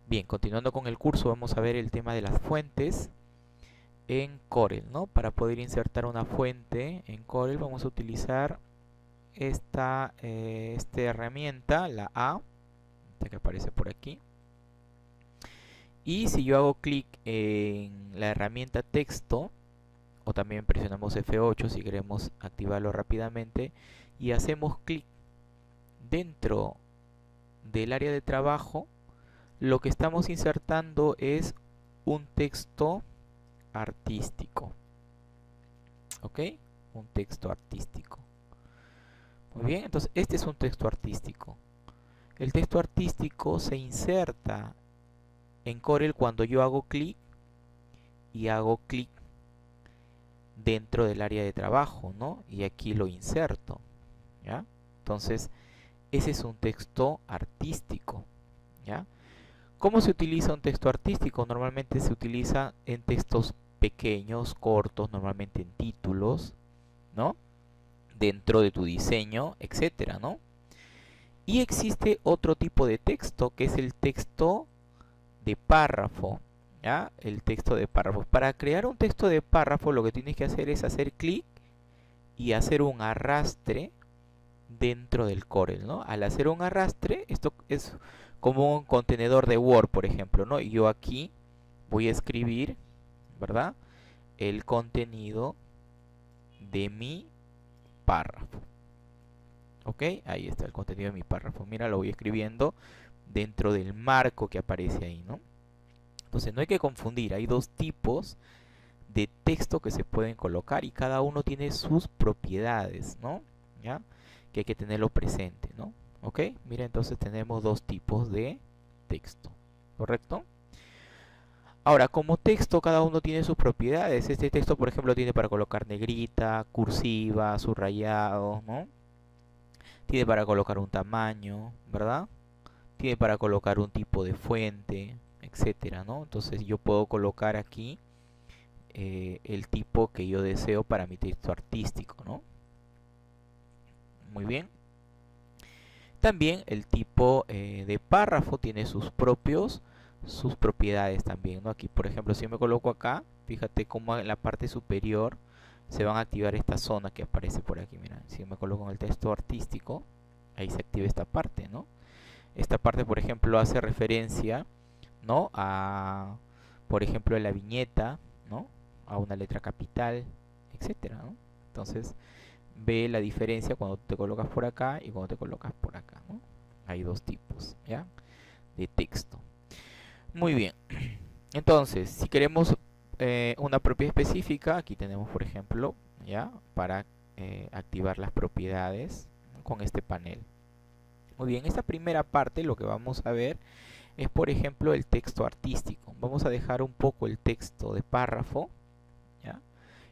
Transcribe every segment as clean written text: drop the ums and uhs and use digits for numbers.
Bien, continuando con el curso, vamos a ver el tema de las fuentes en Corel, ¿no? Para poder insertar una fuente en Corel vamos a utilizar esta herramienta, la A, esta que aparece por aquí. Y si yo hago clic en la herramienta texto, o también presionamos F8 si queremos activarlo rápidamente, y hacemos clic dentro del área de trabajo, lo que estamos insertando es un texto artístico. ¿Ok? Un texto artístico. Muy bien, entonces este es un texto artístico. El texto artístico se inserta en Corel cuando yo hago clic y hago clic dentro del área de trabajo, ¿no? Y aquí lo inserto, ¿ya? Entonces, ese es un texto artístico, ¿ya? ¿Cómo se utiliza un texto artístico? Normalmente se utiliza en textos pequeños, cortos, normalmente en títulos, ¿no? Dentro de tu diseño, etcétera, ¿no? Y existe otro tipo de texto, que es el texto de párrafo, ¿ya? El texto de párrafo. Para crear un texto de párrafo, lo que tienes que hacer es hacer clic y hacer un arrastre dentro del Corel, ¿no? Al hacer un arrastre, esto es como un contenedor de Word, por ejemplo, ¿no? Y yo aquí voy a escribir, ¿verdad? El contenido de mi párrafo. ¿Ok? Ahí está el contenido de mi párrafo. Mira, lo voy escribiendo dentro del marco que aparece ahí, ¿no? Entonces no hay que confundir, hay dos tipos de texto que se pueden colocar y cada uno tiene sus propiedades, ¿no? ¿Ya? Que hay que tenerlo presente, ¿no? ¿Ok? Mira, entonces tenemos dos tipos de texto, ¿correcto? Ahora, como texto, cada uno tiene sus propiedades. Este texto, por ejemplo, tiene para colocar negrita, cursiva, subrayado, ¿no? Tiene para colocar un tamaño, ¿verdad? Tiene para colocar un tipo de fuente, etcétera, ¿no? Entonces yo puedo colocar aquí el tipo que yo deseo para mi texto artístico, ¿no? Muy bien. También el tipo de párrafo tiene sus propiedades también, ¿no? Aquí, por ejemplo, si yo me coloco acá, fíjate cómo en la parte superior se van a activar esta zona que aparece por aquí. Mira, si yo me coloco en el texto artístico, ahí se activa esta parte, ¿no? Esta parte, por ejemplo, hace referencia, ¿no? A, por ejemplo, la viñeta, ¿no? A una letra capital, etcétera, ¿no? Entonces, ve la diferencia cuando te colocas por acá y cuando te colocas por acá, ¿no? Hay dos tipos, ¿ya? De texto. Muy bien. Entonces, si queremos una propiedad específica, aquí tenemos, por ejemplo, ¿ya? Para activar las propiedades, ¿no? Con este panel. Muy bien, esta primera parte lo que vamos a ver es, por ejemplo, el texto artístico. Vamos a dejar un poco el texto de párrafo, ¿ya?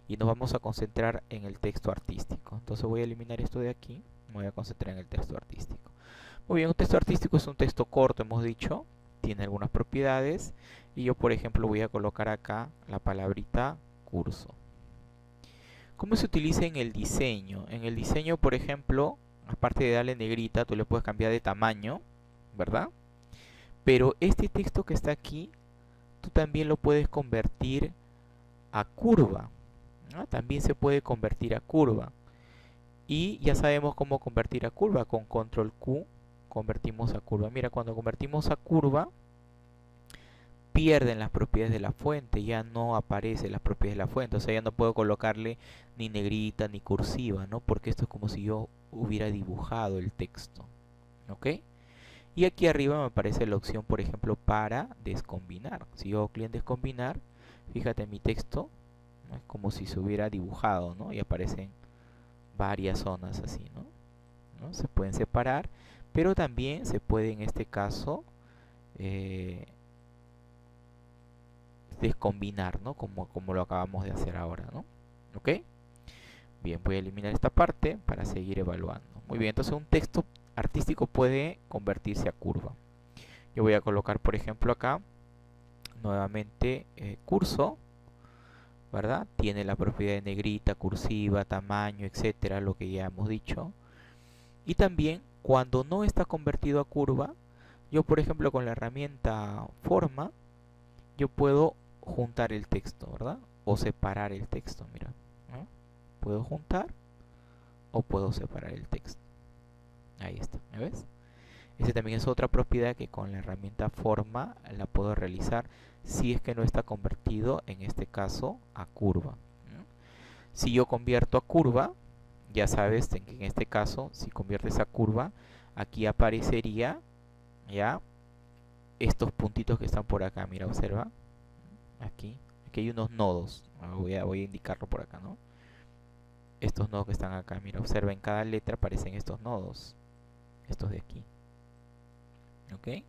Y nos vamos a concentrar en el texto artístico. Entonces voy a eliminar esto de aquí, me voy a concentrar en el texto artístico. Muy bien, un texto artístico es un texto corto, hemos dicho, tiene algunas propiedades, y yo, por ejemplo, voy a colocar acá la palabrita curso. ¿Cómo se utiliza en el diseño? En el diseño, por ejemplo, aparte de darle negrita, tú le puedes cambiar de tamaño, ¿verdad? Pero este texto que está aquí, tú también lo puedes convertir a curva, ¿no? También se puede convertir a curva. Y ya sabemos cómo convertir a curva. Con control Q convertimos a curva. Mira, cuando convertimos a curva, pierden las propiedades de la fuente. Ya no aparecen las propiedades de la fuente. O sea, ya no puedo colocarle ni negrita ni cursiva, ¿no? Porque esto es como si yo hubiera dibujado el texto. ¿Ok? Y aquí arriba me aparece la opción, por ejemplo, para descombinar. Si yo hago clic en descombinar, fíjate en mi texto, ¿no? Es como si se hubiera dibujado, ¿no? Y aparecen varias zonas así, ¿no? ¿No? Se pueden separar, pero también se puede en este caso descombinar, ¿no? Como lo acabamos de hacer ahora, ¿no? ¿Ok? Bien, voy a eliminar esta parte para seguir evaluando. Muy bien, entonces un texto artístico puede convertirse a curva. Yo voy a colocar, por ejemplo, acá nuevamente curso, ¿verdad? Tiene la propiedad de negrita, cursiva, tamaño, etcétera, lo que ya hemos dicho. Y también cuando no está convertido a curva, Yo, por ejemplo, con la herramienta forma, yo puedo juntar el texto, ¿verdad? O separar el texto, mira, ¿no? Puedo juntar o puedo separar el texto. Ahí está, ¿me ves? Esa también es otra propiedad que con la herramienta forma la puedo realizar si es que no está convertido, en este caso, a curva, ¿no? Si yo convierto a curva, ya sabes que en este caso, si conviertes a curva, aquí aparecería ya estos puntitos que están por acá. Mira, observa. Aquí hay unos nodos. Voy a indicarlo por acá, ¿no? Estos nodos que están acá. Mira, observa, en cada letra aparecen estos nodos. Estos de aquí. ¿Ok?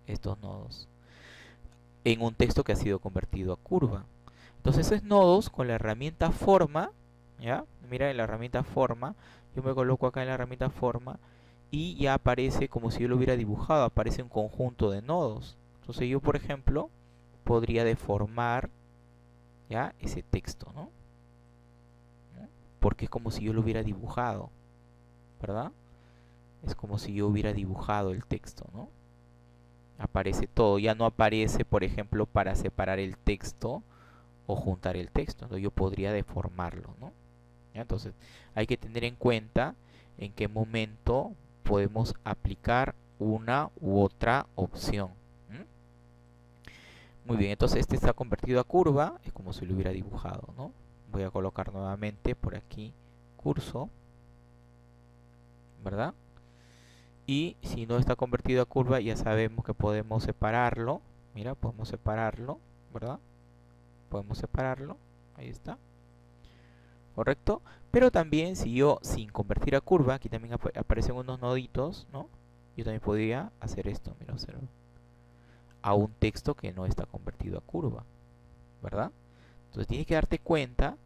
Estos nodos. En un texto que ha sido convertido a curva. Entonces esos nodos con la herramienta forma, ¿ya? Mira, en la herramienta forma, yo me coloco acá en la herramienta forma y ya aparece como si yo lo hubiera dibujado, aparece un conjunto de nodos. Entonces yo, por ejemplo, podría deformar ya ese texto, ¿no? Porque es como si yo lo hubiera dibujado, ¿verdad? Es como si yo hubiera dibujado el texto, ¿no? Aparece todo, ya no aparece, por ejemplo, para separar el texto o juntar el texto. Entonces yo podría deformarlo, ¿no? ¿Ya? Entonces hay que tener en cuenta en qué momento podemos aplicar una u otra opción. ¿Mm? Muy bien, entonces este está convertido a curva, es como si lo hubiera dibujado, ¿no? Voy a colocar nuevamente por aquí curso, ¿verdad? Y si no está convertido a curva, ya sabemos que podemos separarlo. Mira, podemos separarlo, ¿verdad? Podemos separarlo, ahí está, correcto. Pero también si yo, sin convertir a curva, aquí también aparecen unos noditos, ¿no? Yo también podría hacer esto, mira, observa, a un texto que no está convertido a curva, ¿verdad? Entonces tienes que darte cuenta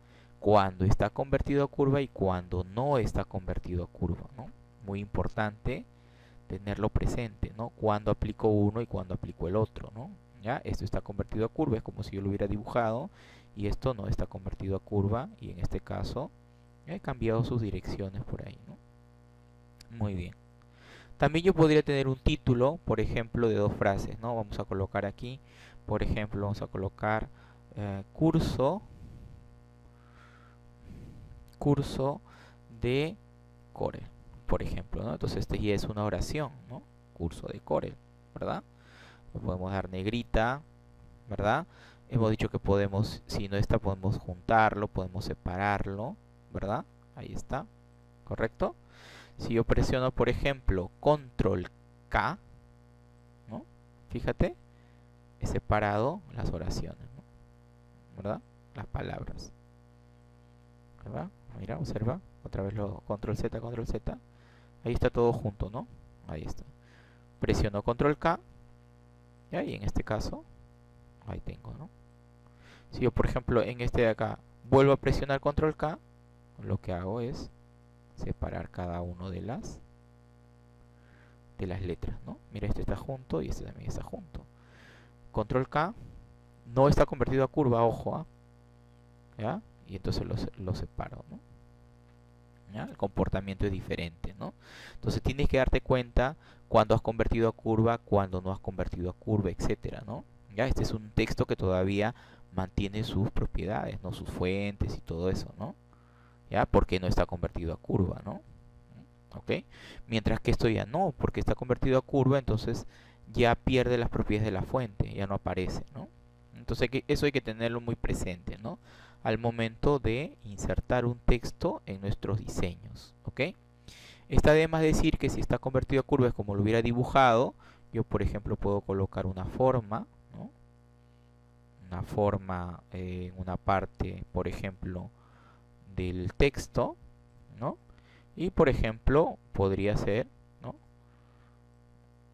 cuando está convertido a curva y cuando no está convertido a curva, ¿no? Muy importante tenerlo presente, ¿no? Cuando aplico uno y cuando aplico el otro, ¿no? ¿Ya? Esto está convertido a curva, es como si yo lo hubiera dibujado, y esto no está convertido a curva, y en este caso he cambiado sus direcciones por ahí, ¿no? Muy bien. También yo podría tener un título, por ejemplo, de dos frases, ¿no? Vamos a colocar aquí, por ejemplo, vamos a colocar curso de Corel, por ejemplo, ¿no? Entonces este ya es una oración, ¿no? Curso de Corel, ¿verdad? Le podemos dar negrita, ¿verdad? Hemos dicho que podemos, si no está, podemos juntarlo, podemos separarlo, ¿verdad? Ahí está, ¿correcto? Si yo presiono, por ejemplo, Control K, ¿no? Fíjate, he separado las oraciones, ¿no? ¿Verdad? Las palabras, ¿verdad? Mira, observa, otra vez lo Control Z, Control Z. Ahí está todo junto, ¿no? Ahí está. Presiono Control K, ¿ya? Y en este caso, ahí tengo, ¿no? Si yo, por ejemplo, en este de acá vuelvo a presionar Control K, lo que hago es separar cada uno de las letras, ¿no? Mira, este está junto y este también está junto. Control K, no está convertido a curva, ojo, ¿ah? ¿Ya? Y entonces lo separo, ¿no? ¿Ya? El comportamiento es diferente, ¿no? Entonces tienes que darte cuenta cuando has convertido a curva, cuando no has convertido a curva, etcétera, ¿no? ¿Ya? Este es un texto que todavía mantiene sus propiedades, ¿no? Sus fuentes y todo eso, ¿no? ¿Ya? Porque no está convertido a curva, ¿no? ¿Ok? Mientras que esto ya no, porque está convertido a curva, entonces ya pierde las propiedades de la fuente, ya no aparece, ¿no? Entonces eso hay que tenerlo muy presente, ¿no? Al momento de insertar un texto en nuestros diseños, ¿ok? Está de más decir que si está convertido a curva es como lo hubiera dibujado. Yo, por ejemplo, puedo colocar una forma, ¿no? Una forma en una parte, por ejemplo, del texto, ¿no? Y, por ejemplo, podría ser, ¿no?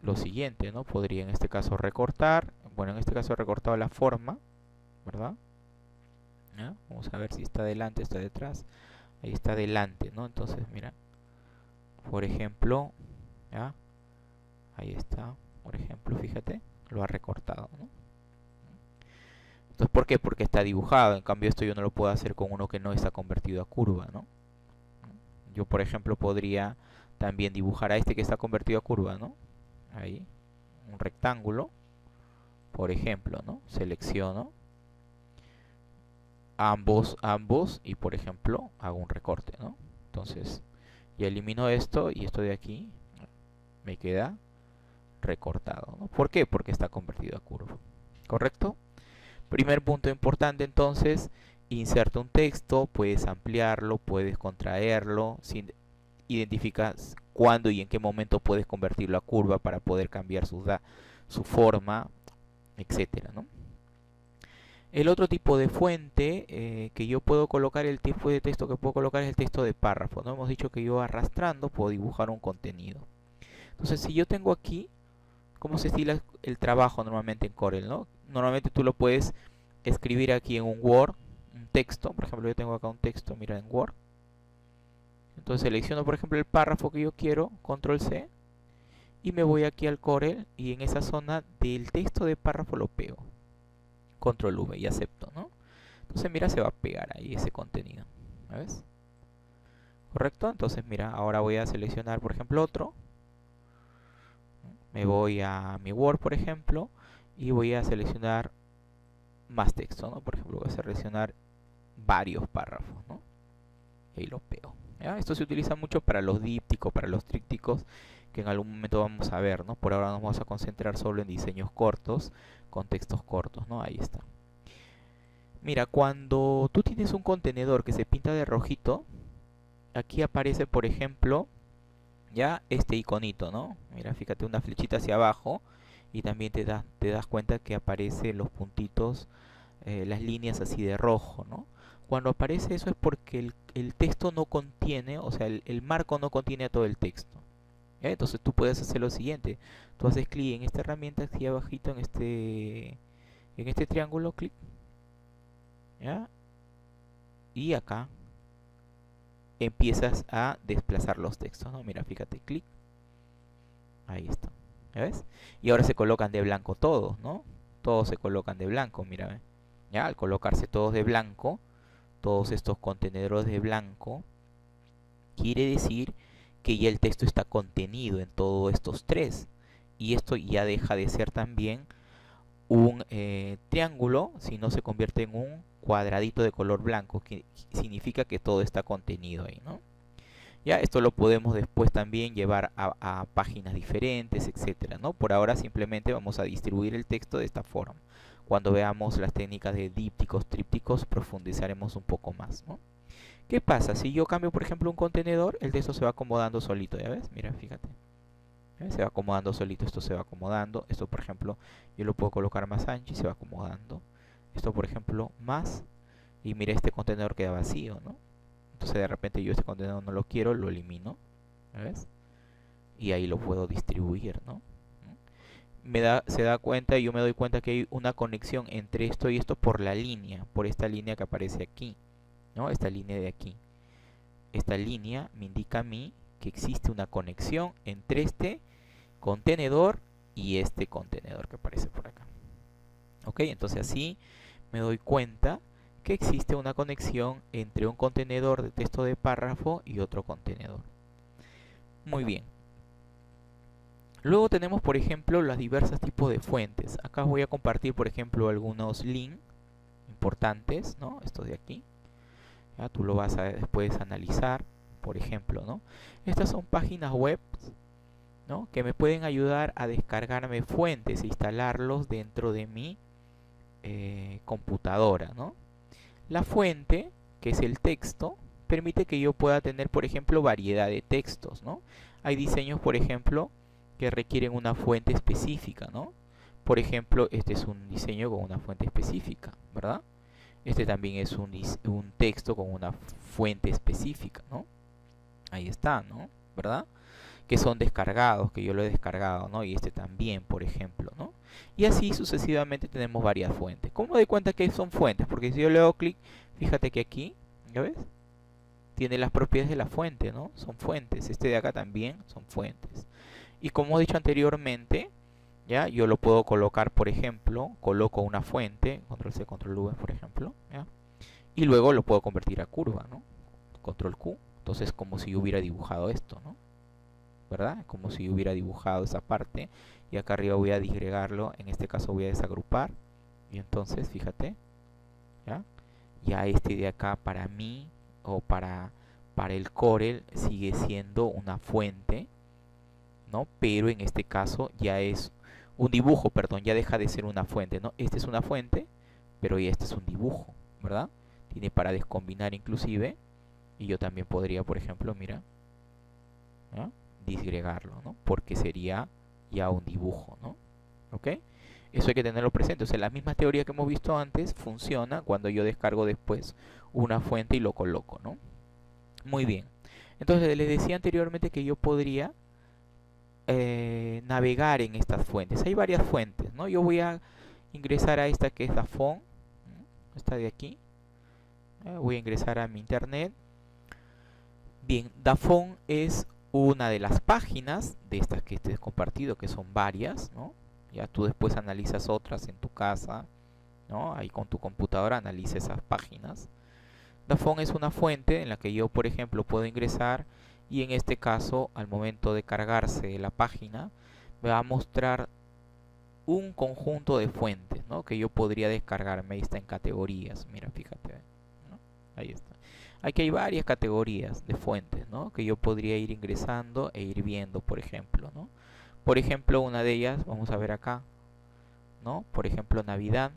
Lo siguiente, ¿no? Podría en este caso recortar. Bueno, en este caso he recortado la forma, ¿verdad? ¿Ya? Vamos a ver si está delante, está detrás. Ahí está delante, ¿no? Entonces, mira, por ejemplo, ¿ya? Ahí está, por ejemplo, fíjate, lo ha recortado, ¿no? Entonces, ¿por qué? Porque está dibujado. En cambio, esto yo no lo puedo hacer con uno que no está convertido a curva, ¿no? Yo, por ejemplo, podría también dibujar a este que está convertido a curva, ¿no? ahí, un rectángulo, por ejemplo, ¿no? Selecciono ambos y por ejemplo hago un recorte, ¿no? Entonces ya elimino esto y esto de aquí me queda recortado, ¿no? ¿Por qué? Porque está convertido a curva, ¿correcto? Primer punto importante entonces, inserta un texto, puedes ampliarlo, puedes contraerlo, identificas cuándo y en qué momento puedes convertirlo a curva para poder cambiar su forma, etcétera, ¿no? El otro tipo de fuente que yo puedo colocar, el tipo de texto que puedo colocar es el texto de párrafo, ¿no? Hemos dicho que yo arrastrando puedo dibujar un contenido. Entonces, si yo tengo aquí, ¿cómo se estila el trabajo normalmente en Corel, ¿no? Normalmente tú lo puedes escribir aquí en un Word, un texto. Por ejemplo, yo tengo acá un texto, mira, en Word. Entonces selecciono, por ejemplo, el párrafo que yo quiero, Control C, y me voy aquí al Corel y en esa zona del texto de párrafo lo pego. Control V y acepto, ¿no? Entonces mira, se va a pegar ahí ese contenido. ¿Ves? ¿Correcto? Entonces mira, ahora voy a seleccionar, por ejemplo, otro. Me voy a mi Word, por ejemplo, y voy a seleccionar más texto, ¿no? Por ejemplo, voy a seleccionar varios párrafos, ¿no? Y ahí lo pego. ¿Ya? Esto se utiliza mucho para los dípticos, para los trípticos, que en algún momento vamos a ver, ¿no? Por ahora nos vamos a concentrar solo en diseños cortos, con textos cortos, ¿no? Ahí está. Mira, cuando tú tienes un contenedor que se pinta de rojito, aquí aparece, por ejemplo, ya este iconito, ¿no? Mira, fíjate, una flechita hacia abajo y también te das cuenta que aparecen los puntitos, las líneas así de rojo, ¿no? Cuando aparece eso es porque el texto no contiene, o sea, el marco no contiene todo el texto. ¿Ya? Entonces tú puedes hacer lo siguiente. Tú haces clic en esta herramienta aquí abajito, en este triángulo, clic, ¿ya? Y acá empiezas a desplazar los textos, ¿no? Mira, fíjate, clic, ahí está, ¿ya ves? Y ahora se colocan de blanco todos, ¿no? Todos se colocan de blanco, mira, ¿ves? Ya, al colocarse todos de blanco, todos estos contenedores de blanco, quiere decir que ya el texto está contenido en todos estos tres. Y esto ya deja de ser también un triángulo, sino se convierte en un cuadradito de color blanco, que significa que todo está contenido ahí, ¿no? Ya, esto lo podemos después también llevar a páginas diferentes, etcétera, ¿no? Por ahora simplemente vamos a distribuir el texto de esta forma. Cuando veamos las técnicas de dípticos, trípticos, profundizaremos un poco más, ¿no? ¿Qué pasa? Si yo cambio, por ejemplo, un contenedor, el texto se va acomodando solito, ¿ya ves? Mira, fíjate. Se va acomodando solito, esto se va acomodando. Esto, por ejemplo, yo lo puedo colocar más ancho y se va acomodando. Esto, por ejemplo, más. Y mira, este contenedor queda vacío, ¿no? Entonces de repente yo este contenedor no lo quiero, lo elimino. ¿Ves? Y ahí lo puedo distribuir, ¿no? Se da cuenta y yo me doy cuenta que hay una conexión entre esto y esto por la línea, por esta línea que aparece aquí, ¿no? Esta línea de aquí. Esta línea me indica a mí que existe una conexión entre este contenedor y este contenedor que aparece por acá. Ok, entonces así me doy cuenta que existe una conexión entre un contenedor de texto de párrafo y otro contenedor. Muy bien. Luego tenemos, por ejemplo, los diversos tipos de fuentes. Acá voy a compartir, por ejemplo, algunos links importantes, ¿no? Estos de aquí. Ya tú lo vas a después analizar, por ejemplo, ¿no? Estas son páginas web, ¿no? Que me pueden ayudar a descargarme fuentes e instalarlos dentro de mi computadora, ¿no? La fuente, que es el texto, permite que yo pueda tener, por ejemplo, variedad de textos, ¿no? Hay diseños, por ejemplo, que requieren una fuente específica, ¿no? Por ejemplo, este es un diseño con una fuente específica, ¿verdad? Este también es un texto con una fuente específica, ¿no? Ahí está, ¿no? ¿Verdad? Que son descargados, que yo lo he descargado, ¿no? Y este también, por ejemplo, ¿no? Y así sucesivamente tenemos varias fuentes. ¿Cómo me doy cuenta que son fuentes? Porque si yo le hago clic, fíjate que aquí, ¿ya ves? Tiene las propiedades de la fuente, ¿no? Son fuentes. Este de acá también son fuentes. Y como he dicho anteriormente, ¿ya? Yo lo puedo colocar, por ejemplo, coloco una fuente, control C, control V, por ejemplo, ¿ya? Y luego lo puedo convertir a curva, ¿no? Control Q. Entonces como si yo hubiera dibujado esto, ¿no? ¿verdad? Como si hubiera dibujado esa parte. Y acá arriba voy a disgregarlo. En este caso voy a desagrupar. Y entonces, fíjate, ¿ya? Ya este de acá para mí o para el Corel sigue siendo una fuente, ¿no? Pero en este caso ya es un dibujo, perdón, ya deja de ser una fuente, ¿no? Este es una fuente, pero ya este es un dibujo, ¿verdad? Tiene para descombinar inclusive. Y yo también podría, por ejemplo, mira, ¿no? Disgregarlo, ¿no? Porque sería ya un dibujo, ¿no? ¿Ok? Eso hay que tenerlo presente. O sea, la misma teoría que hemos visto antes funciona cuando yo descargo después una fuente y lo coloco, ¿no? Muy bien. Entonces les decía anteriormente que yo podría navegar en estas fuentes. Hay varias fuentes, ¿no? Yo voy a ingresar a esta que es Dafont, ¿no? Esta de aquí. Voy a ingresar a mi internet. Bien, Dafont es una de las páginas de estas que te he compartido, que son varias, ¿no? Ya tú después analizas otras en tu casa, ¿no? Ahí con tu computadora analiza esas páginas. Dafont es una fuente en la que yo, por ejemplo, puedo ingresar y en este caso, al momento de cargarse la página, me va a mostrar un conjunto de fuentes, ¿no? Que yo podría descargarme. Ahí está en categorías, mira, fíjate, ¿no? Ahí está. Aquí hay varias categorías de fuentes, ¿no? Que yo podría ir ingresando e ir viendo, por ejemplo, ¿no? Por ejemplo, una de ellas, vamos a ver acá, ¿no? Por ejemplo, Navidad,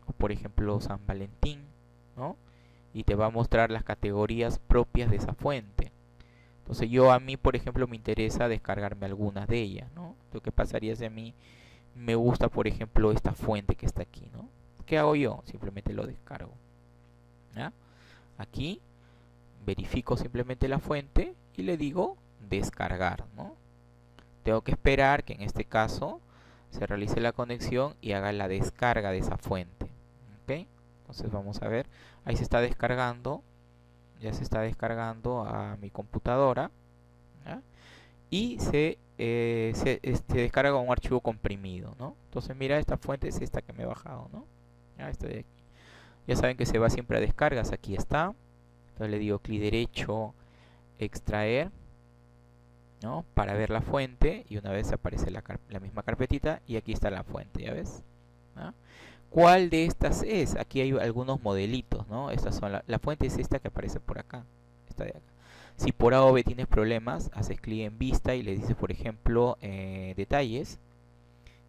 o por ejemplo, San Valentín, ¿no? Y te va a mostrar las categorías propias de esa fuente. Entonces yo a mí, por ejemplo, me interesa descargarme algunas de ellas, ¿no? Lo que pasaría si a mí me gusta, por ejemplo, esta fuente que está aquí, ¿no? ¿Qué hago yo? Simplemente lo descargo, ¿ya? Aquí verifico simplemente la fuente y le digo descargar, ¿no? Tengo que esperar que en este caso se realice la conexión y haga la descarga de esa fuente, ¿ok? Entonces vamos a ver, ahí se está descargando, ya se está descargando a mi computadora, ¿ya? Y se descarga un archivo comprimido, ¿no? Entonces mira, esta fuente es esta que me he bajado, ¿no? Ya, esta de aquí. Ya saben que se va siempre a descargas, aquí está. Entonces le digo clic derecho, extraer, ¿no? Para ver la fuente y una vez aparece la misma carpetita y aquí está la fuente, ¿ya ves? ¿No? ¿Cuál de estas es? Aquí hay algunos modelitos, ¿no? Estas son la fuente es esta que aparece por acá, esta de acá. Si por A o B tienes problemas, haces clic en vista y le dices, por ejemplo, detalles,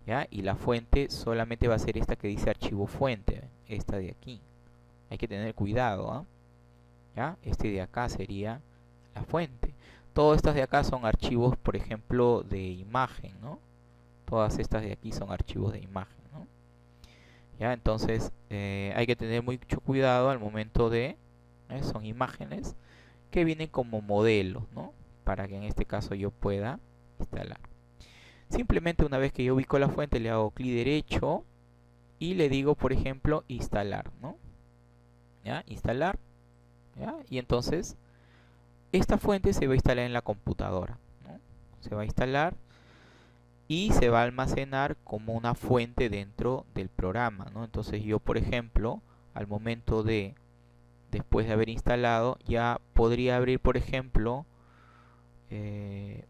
¿ya? Y la fuente solamente va a ser esta que dice archivo fuente, esta de aquí. Hay que tener cuidado, ¿ah? ¿Ya? Este de acá sería la fuente. Todas estas de acá son archivos, por ejemplo, de imagen, ¿no? Todas estas de aquí son archivos de imagen, ¿no? ¿Ya? Entonces hay que tener mucho cuidado al momento de... son imágenes que vienen como modelos, ¿no? Para que en este caso yo pueda instalar. Simplemente una vez que yo ubico la fuente le hago clic derecho y le digo, por ejemplo, instalar, ¿no? ¿Ya? Instalar, ¿ya? Y entonces esta fuente se va a instalar en la computadora, ¿no? Se va a instalar y se va a almacenar como una fuente dentro del programa, ¿no? Entonces yo, por ejemplo, al momento de, después de haber instalado, ya podría abrir, por ejemplo,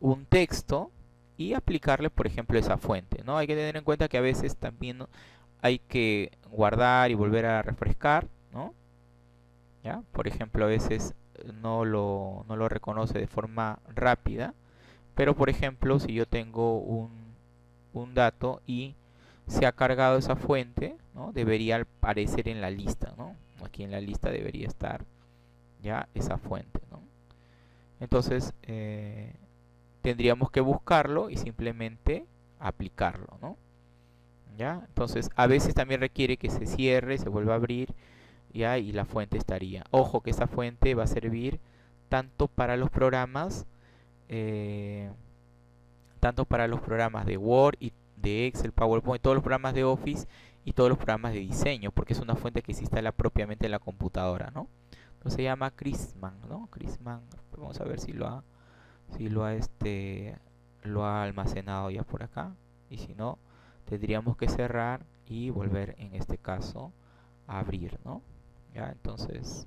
un texto y aplicarle, por ejemplo, esa fuente, ¿no? Hay que tener en cuenta que a veces también hay que guardar y volver a refrescar, ¿no? ¿Ya? Por ejemplo, a veces no lo reconoce de forma rápida, pero por ejemplo, si yo tengo un dato y se ha cargado esa fuente, ¿no? Debería aparecer en la lista, ¿no? Aquí en la lista debería estar ya esa fuente, ¿no? Entonces tendríamos que buscarlo y simplemente aplicarlo, ¿no? ¿Ya? Entonces a veces también requiere que se cierre, se vuelva a abrir, ¿ya? Y la fuente estaría. Ojo que esta fuente va a servir tanto para los programas eh, de Word y de Excel, PowerPoint, todos los programas de Office y todos los programas de diseño, porque es una fuente que se instala propiamente en la computadora, ¿no? Entonces se llama Chrisman, ¿no? Chrisman, vamos a ver si lo ha almacenado ya por acá, y si no, tendríamos que cerrar y volver en este caso a abrir, ¿no? Ya, entonces,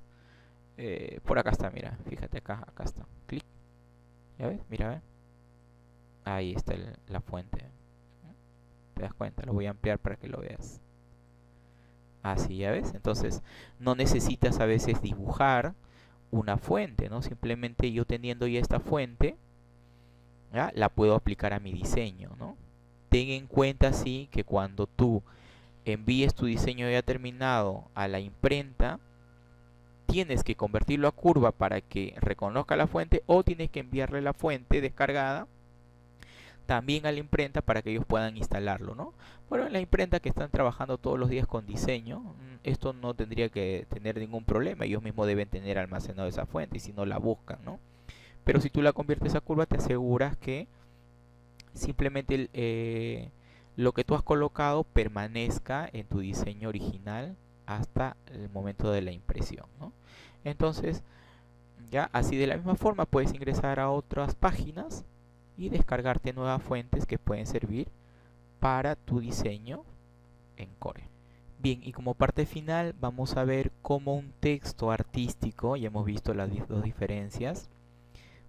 por acá está, mira, fíjate acá está, clic, ¿ya ves? Mira, ¿ves? Ahí está la fuente. ¿Te das cuenta? Lo voy a ampliar para que lo veas. Así, ya ves. Entonces, no necesitas a veces dibujar una fuente, ¿no? Simplemente yo teniendo ya esta fuente, ¿ya? La puedo aplicar a mi diseño, ¿no? Ten en cuenta, sí, que cuando tú envíes tu diseño ya terminado a la imprenta, tienes que convertirlo a curva para que reconozca la fuente, o tienes que enviarle la fuente descargada también a la imprenta para que ellos puedan instalarlo, ¿no? Bueno, en la imprenta que están trabajando todos los días con diseño, esto no tendría que tener ningún problema. Ellos mismos deben tener almacenado esa fuente y si no la buscan, ¿no? Pero si tú la conviertes a curva, te aseguras que simplemente lo que tú has colocado permanezca en tu diseño original hasta el momento de la impresión, ¿no? Entonces, ya así de la misma forma puedes ingresar a otras páginas y descargarte nuevas fuentes que pueden servir para tu diseño en Core. Bien, y como parte final vamos a ver cómo un texto artístico, ya hemos visto las dos diferencias,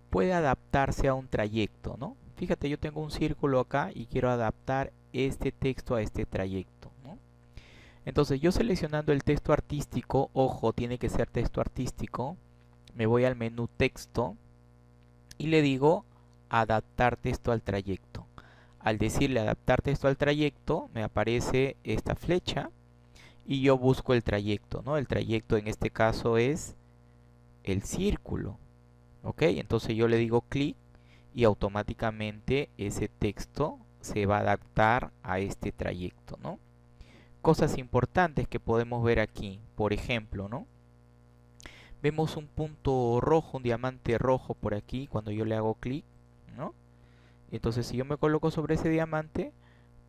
puede adaptarse a un trayecto, ¿no? Fíjate, yo tengo un círculo acá y quiero adaptar este texto a este trayecto, ¿no? Entonces yo seleccionando el texto artístico, ojo, tiene que ser texto artístico, me voy al menú texto y le digo adaptar texto al trayecto. Al decirle adaptar texto al trayecto, me aparece esta flecha y yo busco el trayecto, ¿no? El trayecto en este caso es el círculo, ¿ok? Entonces yo le digo clic y automáticamente ese texto se va a adaptar a este trayecto, ¿no? Cosas importantes que podemos ver aquí, por ejemplo, ¿no? Vemos un punto rojo, un diamante rojo por aquí cuando yo le hago clic, ¿no? Entonces si yo me coloco sobre ese diamante,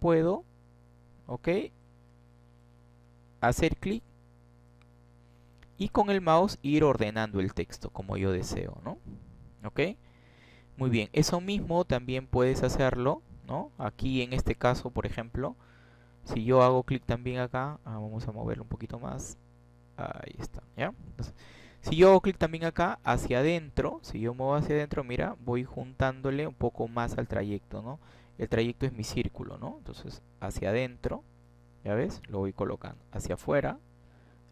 puedo, ¿ok? Hacer clic y con el mouse ir ordenando el texto como yo deseo, ¿no? ¿Ok? Muy bien, eso mismo también puedes hacerlo, ¿no? Aquí en este caso, por ejemplo, si yo hago clic también acá, vamos a moverlo un poquito más, ahí está, ¿ya? Entonces, si yo hago clic también acá, hacia adentro, si yo muevo hacia adentro, mira, voy juntándole un poco más al trayecto, ¿no? El trayecto es mi círculo, ¿no? Entonces, hacia adentro, ¿ya ves? Lo voy colocando. Hacia afuera,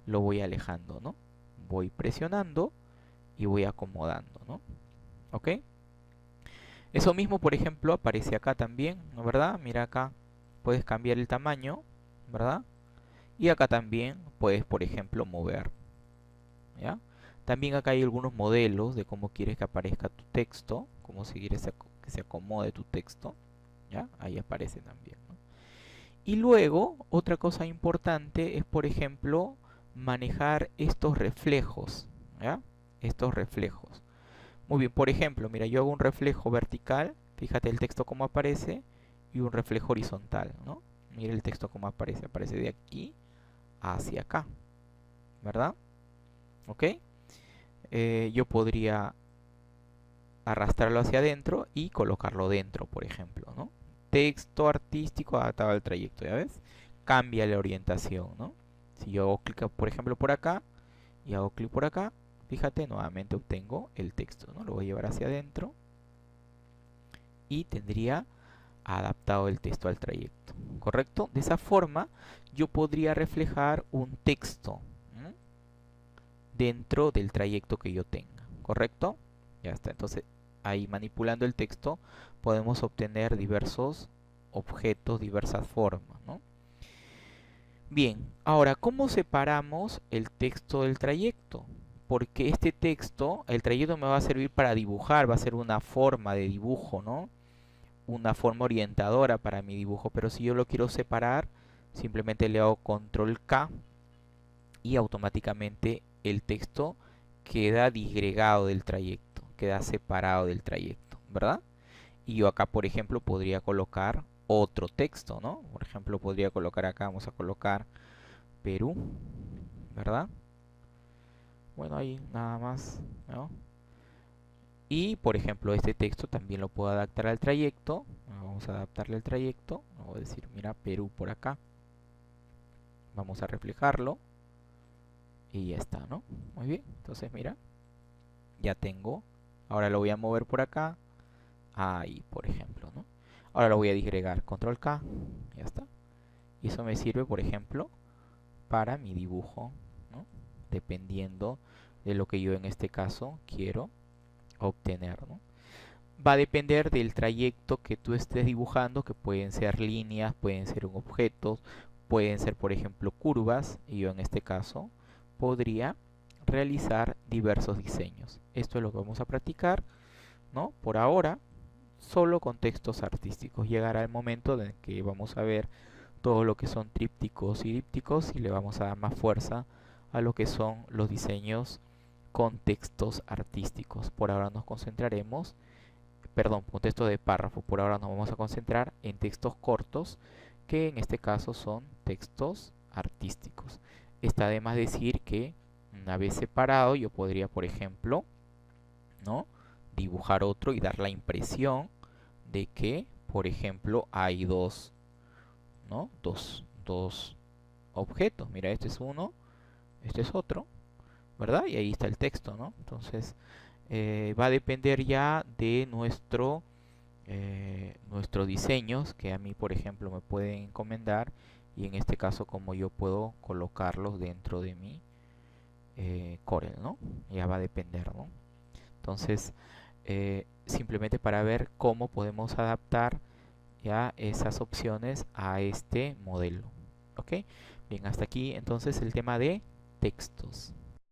lo voy alejando, ¿no? Voy presionando y voy acomodando, ¿no? ¿Ok? Eso mismo, por ejemplo, aparece acá también, ¿no? ¿Verdad? Mira acá, puedes cambiar el tamaño, ¿verdad? Y acá también puedes, por ejemplo, mover, ¿ya? También acá hay algunos modelos de cómo quieres que aparezca tu texto, cómo si quieres que se acomode tu texto, ¿ya? Ahí aparece también, ¿no? Y luego, otra cosa importante es, por ejemplo, manejar estos reflejos, ¿ya? Estos reflejos. Muy bien, por ejemplo, mira, yo hago un reflejo vertical, fíjate el texto cómo aparece, y un reflejo horizontal, ¿no? Mira el texto cómo aparece, aparece de aquí hacia acá, ¿verdad? ¿Ok? Yo podría arrastrarlo hacia adentro y colocarlo dentro, por ejemplo, ¿no? Texto artístico adaptado al trayecto, ¿ya ves? Cambia la orientación, ¿no? Si yo hago clic, por ejemplo, por acá y hago clic por acá, fíjate, nuevamente obtengo el texto, ¿no? Lo voy a llevar hacia adentro y tendría adaptado el texto al trayecto, ¿correcto? De esa forma yo podría reflejar un texto, ¿m? Dentro del trayecto que yo tenga, ¿correcto? Ya está, entonces ahí manipulando el texto podemos obtener diversos objetos, diversas formas, ¿no? Bien, ahora, ¿cómo separamos el texto del trayecto? Porque este texto, el trayecto me va a servir para dibujar, va a ser una forma de dibujo, ¿no? Una forma orientadora para mi dibujo, pero si yo lo quiero separar, simplemente le hago control K y automáticamente el texto queda disgregado del trayecto, queda separado del trayecto, ¿verdad? Y yo acá, por ejemplo, podría colocar otro texto, ¿no? Por ejemplo, podría colocar acá, vamos a colocar Perú, ¿verdad? Bueno, ahí nada más, ¿no? Y, por ejemplo, este texto también lo puedo adaptar al trayecto. Vamos a adaptarle el trayecto. Vamos a decir, mira, Perú por acá. Vamos a reflejarlo. Y ya está, ¿no? Muy bien. Entonces, mira, ya tengo. Ahora lo voy a mover por acá. Ahí, por ejemplo, ¿no? Ahora lo voy a disgregar, control K, ya está. Y eso me sirve, por ejemplo, para mi dibujo, ¿no? Dependiendo de lo que yo en este caso quiero obtener, ¿no? Va a depender del trayecto que tú estés dibujando, que pueden ser líneas, pueden ser objetos, pueden ser, por ejemplo, curvas, y yo en este caso podría realizar diversos diseños. Esto es lo que vamos a practicar, ¿no? Por ahora, solo con textos artísticos. Llegará el momento en que vamos a ver todo lo que son trípticos y dípticos y le vamos a dar más fuerza a lo que son los diseños con textos artísticos. Por ahora nos concentraremos, perdón, con texto de párrafo. Por ahora nos vamos a concentrar en textos cortos, que en este caso son textos artísticos. Está de más decir que una vez separado yo podría, por ejemplo, ¿no?, dibujar otro y dar la impresión de que, por ejemplo, hay dos, ¿no? Dos objetos. Mira, este es uno, este es otro, ¿verdad? Y ahí está el texto, ¿no? Entonces, va a depender ya de nuestros diseños, que a mí, por ejemplo, me pueden encomendar, y en este caso, como yo puedo colocarlos dentro de mi Corel, ¿no? Ya va a depender, ¿no? Entonces, simplemente para ver cómo podemos adaptar ya esas opciones a este modelo. ¿Ok? Bien, hasta aquí entonces el tema de textos.